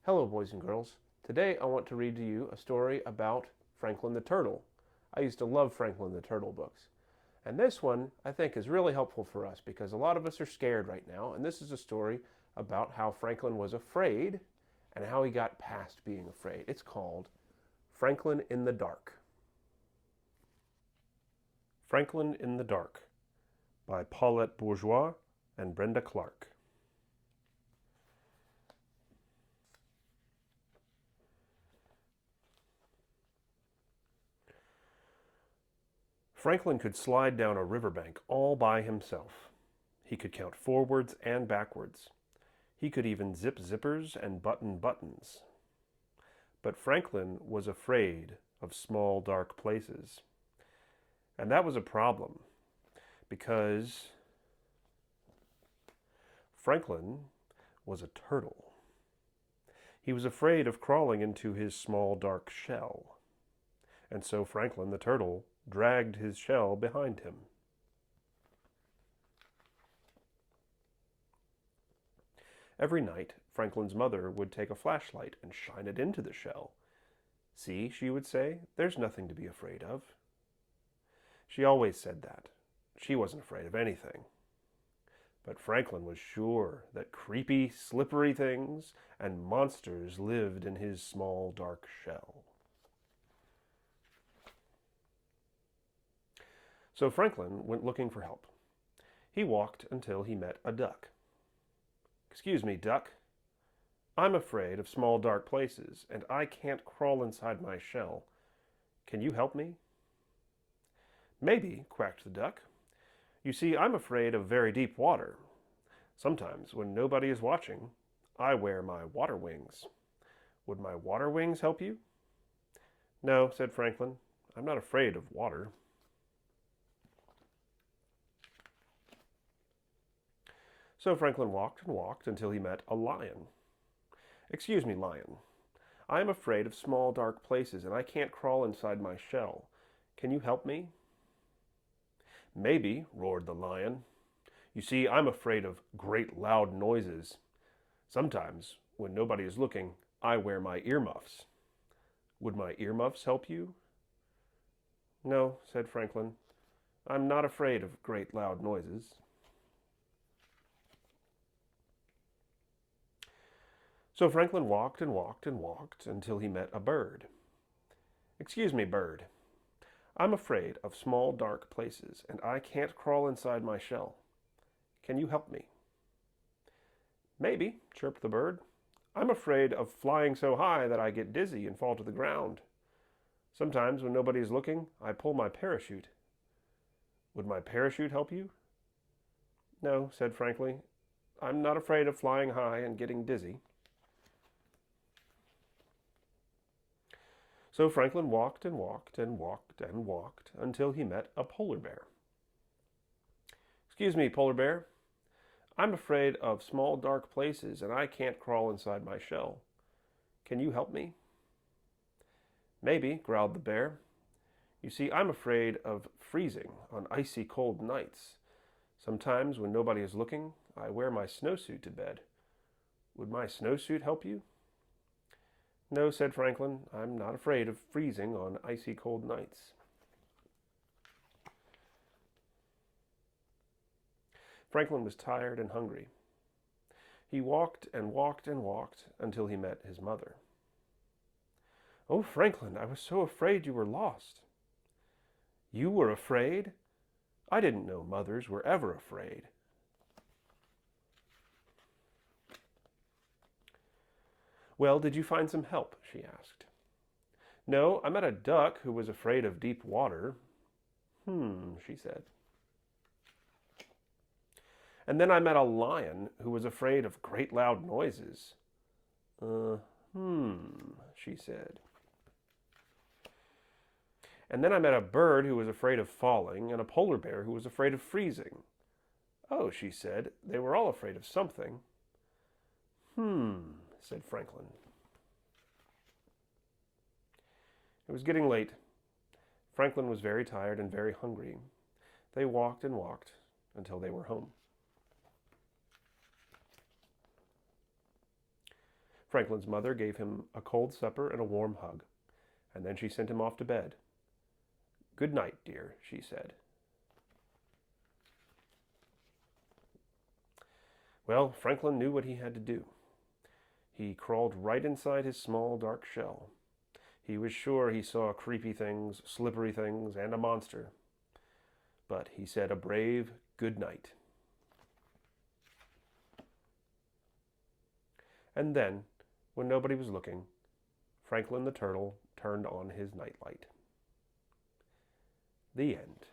Hello, boys and girls. Today I want to read to you a story about Franklin the Turtle. I used to love Franklin the Turtle books. And this one I think is really helpful for us because a lot of us are scared right now. And this is a story about how Franklin was afraid and how he got past being afraid. It's called Franklin in the Dark. Franklin in the Dark by Paulette Bourgeois and Brenda Clark. Franklin could slide down a riverbank all by himself. He could count forwards and backwards. He could even zip zippers and button buttons. But Franklin was afraid of small, dark places. And that was a problem, because Franklin was a turtle. He was afraid of crawling into his small, dark shell. And so Franklin the turtle dragged his shell behind him. Every night, Franklin's mother would take a flashlight and shine it into the shell. "See," she would say, "there's nothing to be afraid of." She always said that. She wasn't afraid of anything. But Franklin was sure that creepy, slippery things and monsters lived in his small, dark shell. So Franklin went looking for help. He walked until he met a duck. "Excuse me, duck. I'm afraid of small dark places, and I can't crawl inside my shell. Can you help me?" "Maybe," quacked the duck. "You see, I'm afraid of very deep water. Sometimes, when nobody is watching, I wear my water wings. Would my water wings help you?" "No," said Franklin. "I'm not afraid of water." So Franklin walked and walked until he met a lion. "Excuse me, lion. I am afraid of small dark places and I can't crawl inside my shell. Can you help me?" "Maybe," roared the lion. "You see, I'm afraid of great loud noises. Sometimes, when nobody is looking, I wear my earmuffs. Would my earmuffs help you?" "No," said Franklin. "I'm not afraid of great loud noises." So Franklin walked and walked and walked until he met a bird. "Excuse me, bird. I'm afraid of small dark places, and I can't crawl inside my shell. Can you help me?" "Maybe," chirped the bird. "I'm afraid of flying so high that I get dizzy and fall to the ground. Sometimes, when nobody is looking, I pull my parachute. Would my parachute help you?" "No," said Franklin. "I'm not afraid of flying high and getting dizzy." So Franklin walked and walked and walked and walked until he met a polar bear. "Excuse me, polar bear. I'm afraid of small dark places and I can't crawl inside my shell. Can you help me?" "Maybe," growled the bear. "You see, I'm afraid of freezing on icy cold nights. Sometimes, when nobody is looking, I wear my snowsuit to bed. Would my snowsuit help you?" "No," said Franklin. "I'm not afraid of freezing on icy cold nights." Franklin was tired and hungry. He walked and walked and walked until he met his mother. "Oh, Franklin, I was so afraid you were lost." "You were afraid? I didn't know mothers were ever afraid." "Well, did you find some help?" she asked. "No, I met a duck who was afraid of deep water." She said. "And then I met a lion who was afraid of great loud noises." She said. "And then I met a bird who was afraid of falling and a polar bear who was afraid of freezing." "Oh," she said, "they were all afraid of something." Said Franklin. It was getting late. Franklin was very tired and very hungry. They walked and walked until they were home. Franklin's mother gave him a cold supper and a warm hug, and then she sent him off to bed. "Good night, dear," she said. Well, Franklin knew what he had to do. He crawled right inside his small, dark shell. He was sure he saw creepy things, slippery things, and a monster. But he said a brave good night. And then, when nobody was looking, Franklin the turtle turned on his nightlight. The end.